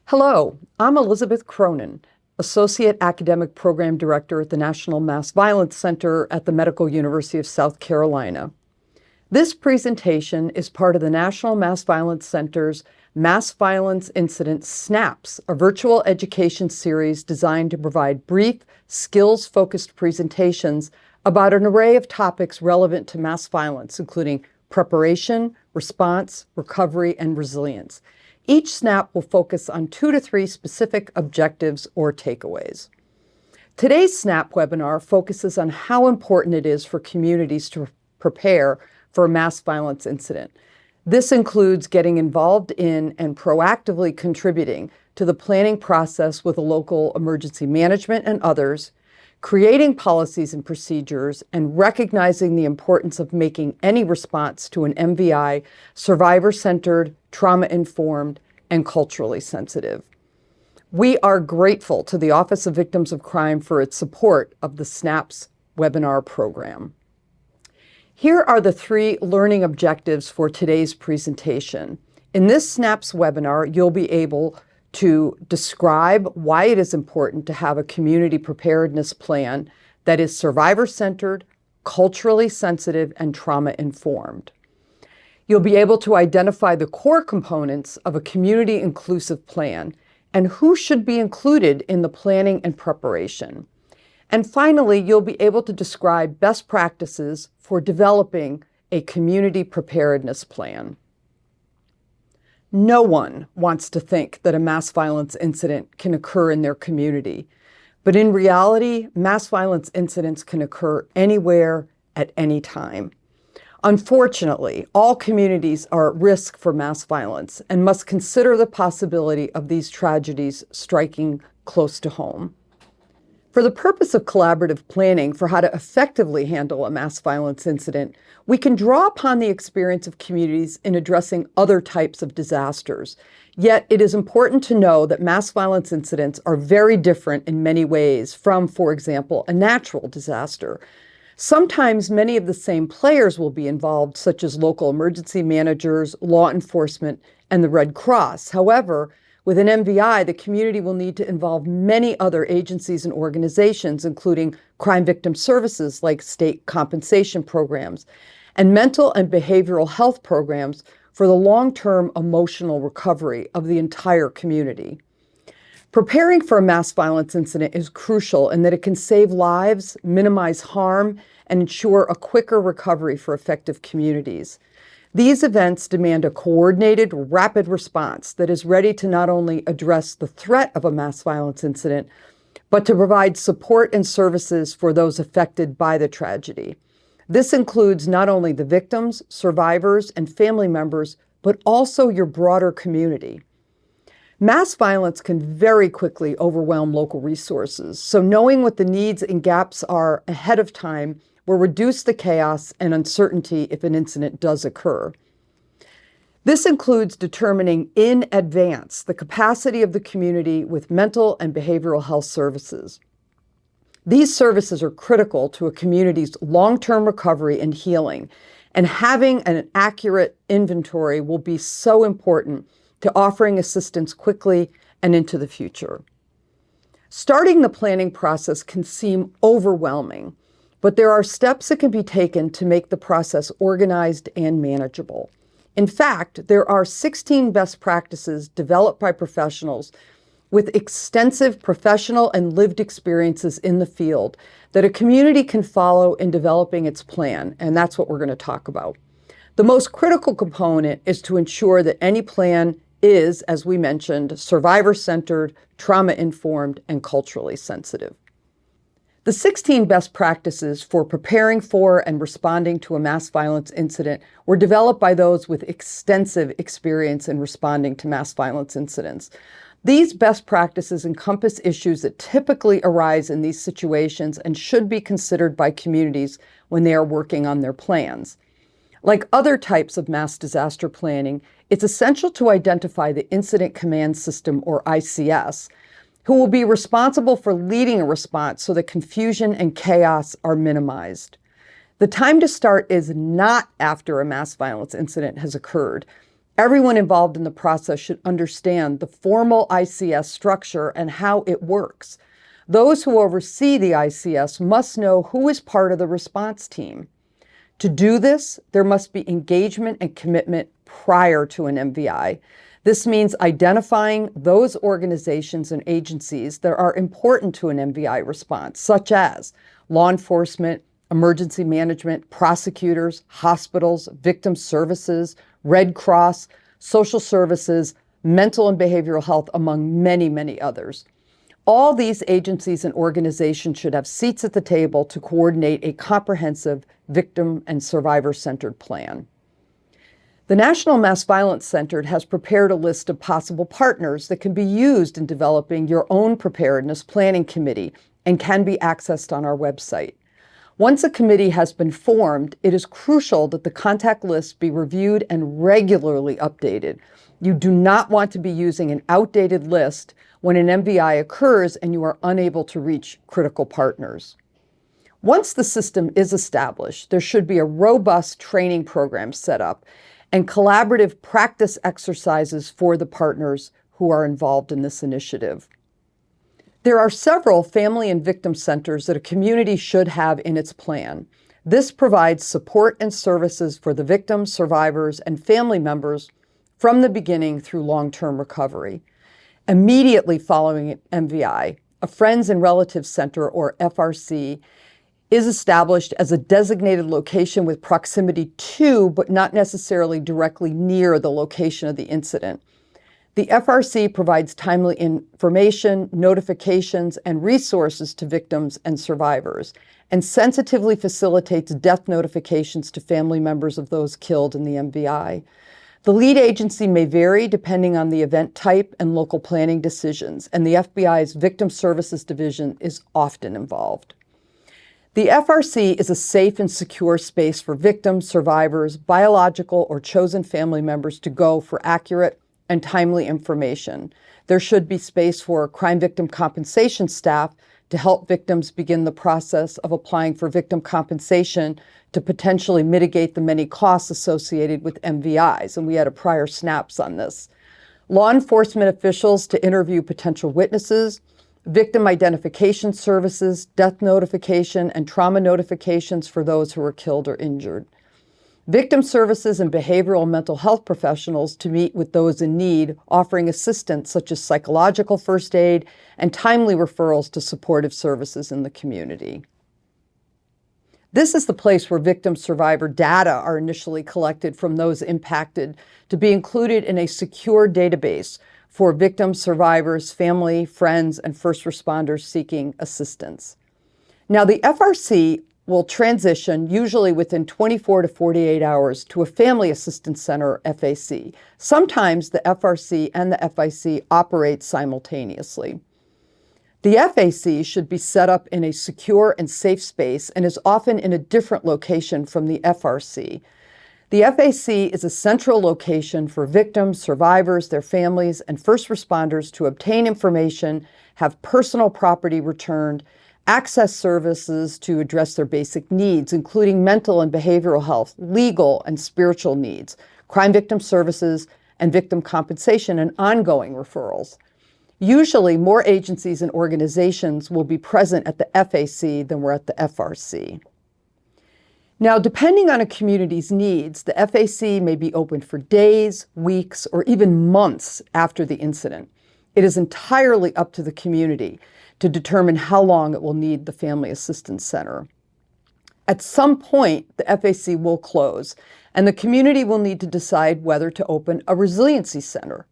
Hello, I'm Elizabeth Cronin, Associate Academic Program Director at the National Mass Violence Center at the Medical University of South Carolina. This presentation is part of the National Mass Violence Center's Mass Violence Incident Snaps, a virtual education series designed to provide brief, skills-focused presentations about an array of topics relevant to mass violence, including preparation, response, recovery, and resilience. Each SNAP will focus on 2 to 3 specific objectives or takeaways. Today's SNAP webinar focuses on how important it is for communities to prepare for a mass violence incident. This includes getting involved in and proactively contributing to the planning process with a local emergency management and others, creating policies and procedures, and recognizing the importance of making any response to an MVI survivor-centered, trauma-informed, and culturally sensitive. We are grateful to the Office of Victims of Crime for its support of the SNAPS webinar program. Here are the 3 learning objectives for today's presentation. In this SNAPS webinar, you'll be able to describe why it is important to have a community preparedness plan that is survivor-centered, culturally sensitive, and trauma-informed. You'll be able to identify the core components of a community-inclusive plan and who should be included in the planning and preparation. And finally, you'll be able to describe best practices for developing a community preparedness plan. No one wants to think that a mass violence incident can occur in their community, but in reality, mass violence incidents can occur anywhere at any time. Unfortunately, all communities are at risk for mass violence and must consider the possibility of these tragedies striking close to home. For the purpose of collaborative planning for how to effectively handle a mass violence incident, we can draw upon the experience of communities in addressing other types of disasters. Yet it is important to know that mass violence incidents are very different in many ways from, for example, a natural disaster. Sometimes many of the same players will be involved, such as local emergency managers, law enforcement, and the Red Cross. However, with an MVI, the community will need to involve many other agencies and organizations, including crime victim services like state compensation programs and mental and behavioral health programs for the long-term emotional recovery of the entire community. Preparing for a mass violence incident is crucial in that it can save lives, minimize harm, and ensure a quicker recovery for affected communities. These events demand a coordinated, rapid response that is ready to not only address the threat of a mass violence incident, but to provide support and services for those affected by the tragedy. This includes not only the victims, survivors, and family members, but also your broader community. Mass violence can very quickly overwhelm local resources, so knowing what the needs and gaps are ahead of time will reduce the chaos and uncertainty if an incident does occur. This includes determining in advance the capacity of the community with mental and behavioral health services. These services are critical to a community's long-term recovery and healing, and having an accurate inventory will be so important to offering assistance quickly and into the future. Starting the planning process can seem overwhelming, but there are steps that can be taken to make the process organized and manageable. In fact, there are 16 best practices developed by professionals with extensive professional and lived experiences in the field that a community can follow in developing its plan, and that's what we're going to talk about. The most critical component is to ensure that any plan is, as we mentioned, survivor-centered, trauma-informed, and culturally sensitive. The 16 best practices for preparing for and responding to a mass violence incident were developed by those with extensive experience in responding to mass violence incidents. These best practices encompass issues that typically arise in these situations and should be considered by communities when they are working on their plans. Like other types of mass disaster planning, it's essential to identify the Incident Command System, or ICS, who will be responsible for leading a response so that confusion and chaos are minimized. The time to start is not after a mass violence incident has occurred. Everyone involved in the process should understand the formal ICS structure and how it works. Those who oversee the ICS must know who is part of the response team. To do this, there must be engagement and commitment prior to an MVI. This means identifying those organizations and agencies that are important to an MVI response, such as law enforcement, emergency management, prosecutors, hospitals, victim services, Red Cross, social services, mental and behavioral health, among many, many others. All these agencies and organizations should have seats at the table to coordinate a comprehensive victim and survivor-centered plan. The National Mass Violence Center has prepared a list of possible partners that can be used in developing your own preparedness planning committee and can be accessed on our website. Once a committee has been formed, it is crucial that the contact list be reviewed and regularly updated. You do not want to be using an outdated list when an MVI occurs and you are unable to reach critical partners. Once the system is established, there should be a robust training program set up and collaborative practice exercises for the partners who are involved in this initiative. There are several family and victim centers that a community should have in its plan. This provides support and services for the victims, survivors, and family members from the beginning through long-term recovery. Immediately following MVI, a Friends and Relatives Center, or FRC, is established as a designated location with proximity to, but not necessarily directly near, the location of the incident. The FRC provides timely information, notifications, and resources to victims and survivors, and sensitively facilitates death notifications to family members of those killed in the MVI. The lead agency may vary depending on the event type and local planning decisions, and the FBI's Victim Services Division is often involved. The FRC is a safe and secure space for victims, survivors, biological or chosen family members to go for accurate and timely information. There should be space for crime victim compensation staff to help victims begin the process of applying for victim compensation to potentially mitigate the many costs associated with MVIs, and we had a prior snaps on this. Law enforcement officials to interview potential witnesses, victim identification services, death notification, and trauma notifications for those who were killed or injured. Victim services and behavioral and mental health professionals to meet with those in need, offering assistance such as psychological first aid and timely referrals to supportive services in the community. This is the place where victim survivor data are initially collected from those impacted to be included in a secure database for victims, survivors, family, friends, and first responders seeking assistance. Now, the FRC will transition, usually within 24 to 48 hours, to a Family Assistance Center, FAC. Sometimes the FRC and the FIC operate simultaneously. The FAC should be set up in a secure and safe space and is often in a different location from the FRC. The FAC is a central location for victims, survivors, their families, and first responders to obtain information, have personal property returned, access services to address their basic needs, including mental and behavioral health, legal and spiritual needs, crime victim services, and victim compensation, and ongoing referrals. Usually, more agencies and organizations will be present at the FAC than were at the FRC. Now, depending on a community's needs, the FAC may be open for days, weeks, or even months after the incident. It is entirely up to the community to determine how long it will need the Family Assistance Center. At some point, the FAC will close, and the community will need to decide whether to open a resiliency center.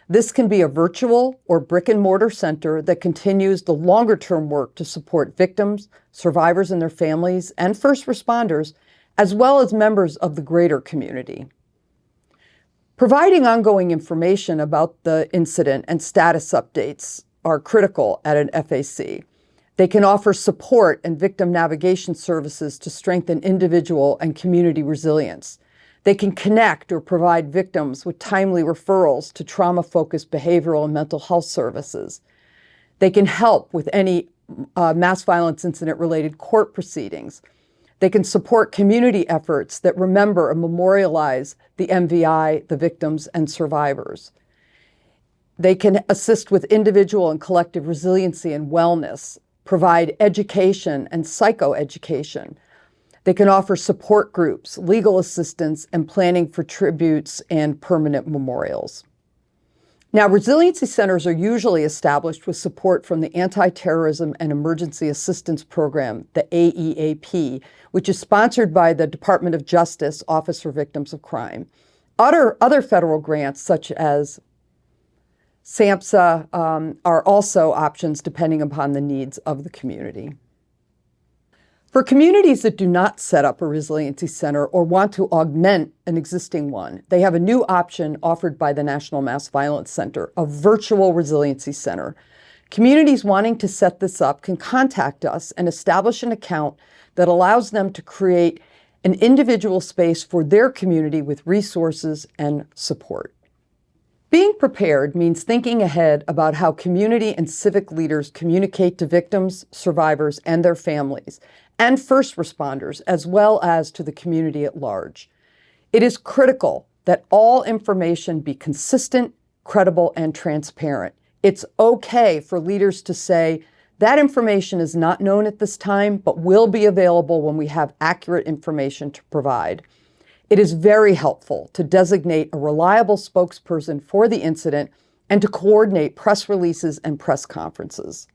This can be a virtual or brick and mortar center that continues the longer term work to support victims, survivors and their families, and first responders, as well as members of the greater community. Providing ongoing information about the incident and status updates are critical at an FAC. They can offer support and victim navigation services to strengthen individual and community resilience. They can connect or provide victims with timely referrals to trauma-focused behavioral and mental health services. They can help with any mass violence incident-related court proceedings. They can support community efforts that remember and memorialize the MVI, the victims, and survivors. They can assist with individual and collective resiliency and wellness, provide education and psychoeducation. They can offer support groups, legal assistance, and planning for tributes and permanent memorials. Now, resiliency centers are usually established with support from the Anti-Terrorism and Emergency Assistance Program, the AEAP, which is sponsored by the Department of Justice Office for Victims of Crime. Other federal grants, such as SAMHSA, are also options depending upon the needs of the community. For communities that do not set up a resiliency center or want to augment an existing one, they have a new option offered by the National Mass Violence Center, a virtual resiliency center. Communities wanting to set this up can contact us and establish an account that allows them to create an individual space for their community with resources and support. Being prepared means thinking ahead about how community and civic leaders communicate to victims, survivors, and their families, and first responders, as well as to the community at large. It is critical that all information be consistent, credible, and transparent. It's okay for leaders to say, that information is not known at this time, but will be available when we have accurate information to provide. It is very helpful to designate a reliable spokesperson for the incident and to coordinate press releases and press conferences.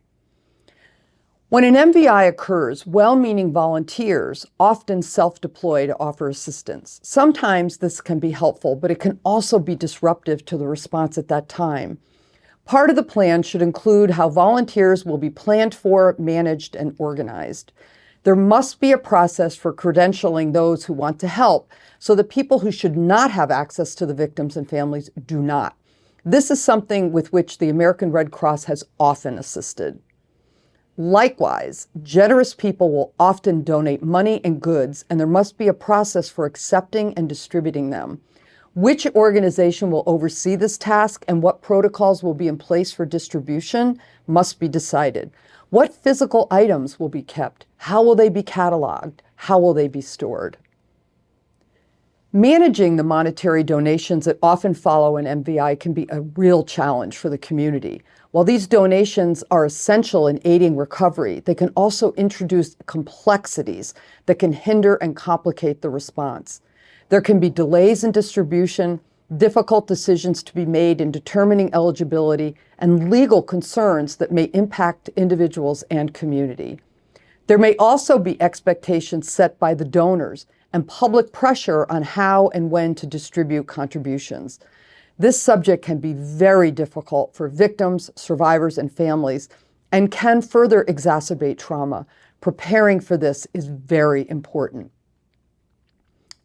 When an MVI occurs, well-meaning volunteers often self-deploy to offer assistance. Sometimes this can be helpful, but it can also be disruptive to the response at that time. Part of the plan should include how volunteers will be planned for, managed, and organized. There must be a process for credentialing those who want to help so that people who should not have access to the victims and families do not. This is something with which the American Red Cross has often assisted. Likewise, generous people will often donate money and goods, and there must be a process for accepting and distributing them. Which organization will oversee this task and what protocols will be in place for distribution must be decided. What physical items will be kept? How will they be cataloged? How will they be stored? Managing the monetary donations that often follow an MVI can be a real challenge for the community. While these donations are essential in aiding recovery, they can also introduce complexities that can hinder and complicate the response. There can be delays in distribution, difficult decisions to be made in determining eligibility, and legal concerns that may impact individuals and community. There may also be expectations set by the donors and public pressure on how and when to distribute contributions. This subject can be very difficult for victims, survivors, and families, and can further exacerbate trauma. Preparing for this is very important.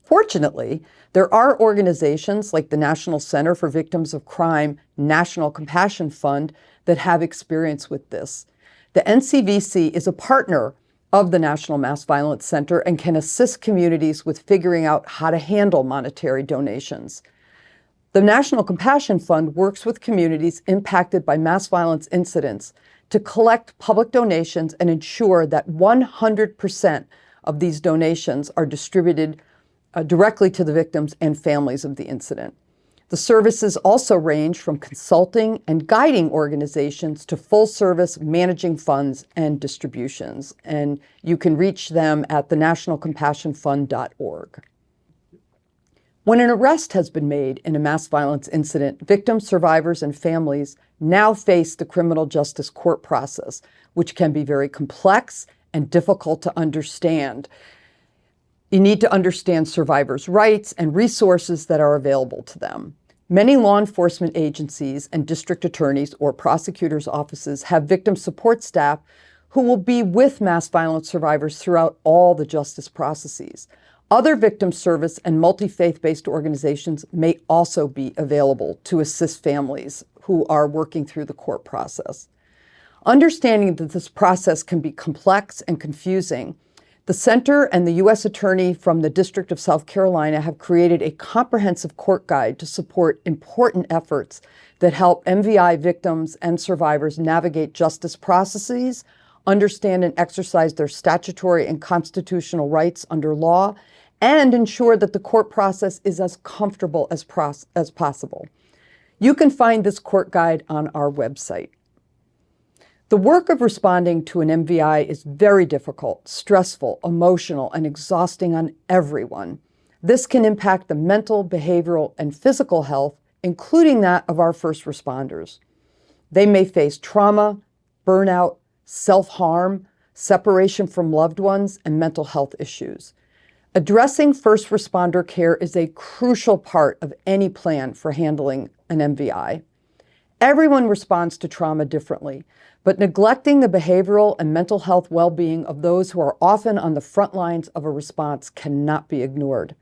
Fortunately, there are organizations like the National Center for Victims of Crime, National Compassion Fund that have experience with this. The NCVC is a partner of the National Mass Violence Center and can assist communities with figuring out how to handle monetary donations. The National Compassion Fund works with communities impacted by mass violence incidents to collect public donations and ensure that 100% of these donations are distributed directly to the victims and families of the incident. The services also range from consulting and guiding organizations to full service managing funds and distributions. And you can reach them at thenationalcompassionfund.org. When an arrest has been made in a mass violence incident, victims, survivors, and families now face the criminal justice court process, which can be very complex and difficult to understand. You need to understand survivors' rights and resources that are available to them. Many law enforcement agencies and district attorneys or prosecutors' offices have victim support staff who will be with mass violence survivors throughout all the justice processes. Other victim service and multi-faith-based organizations may also be available to assist families who are working through the court process. Understanding that this process can be complex and confusing, the Center and the U.S. Attorney from the District of South Carolina have created a comprehensive court guide to support important efforts that help MVI victims and survivors navigate justice processes, understand and exercise their statutory and constitutional rights under law, and ensure that the court process is as comfortable as possible. You can find this court guide on our website. The work of responding to an MVI is very difficult, stressful, emotional, and exhausting on everyone. This can impact the mental, behavioral, and physical health, including that of our first responders. They may face trauma, burnout, self-harm, separation from loved ones, and mental health issues. Addressing first responder care is a crucial part of any plan for handling an MVI. Everyone responds to trauma differently, but neglecting the behavioral and mental health well-being of those who are often on the front lines of a response cannot be ignored.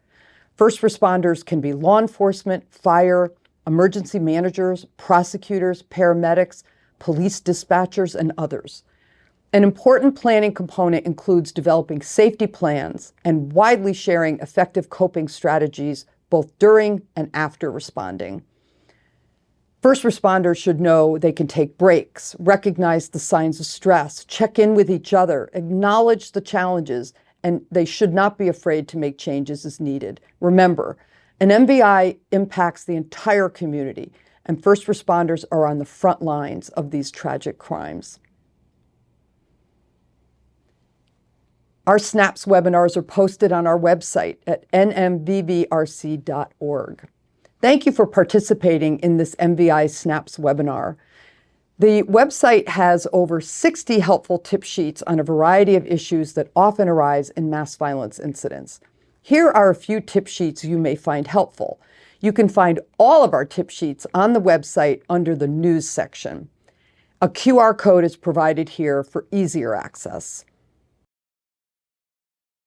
First responders can be law enforcement, fire, emergency managers, prosecutors, paramedics, police dispatchers, and others. An important planning component includes developing safety plans and widely sharing effective coping strategies both during and after responding. First responders should know they can take breaks, recognize the signs of stress, check in with each other, acknowledge the challenges, and they should not be afraid to make changes as needed. Remember, an MVI impacts the entire community, and first responders are on the front lines of these tragic crimes. Our SNAPS webinars are posted on our website at nmvvrc.org. Thank you for participating in this MVI SNAPS webinar. The website has over 60 helpful tip sheets on a variety of issues that often arise in mass violence incidents. Here are a few tip sheets you may find helpful. You can find all of our tip sheets on the website under the News section. A QR code is provided here for easier access.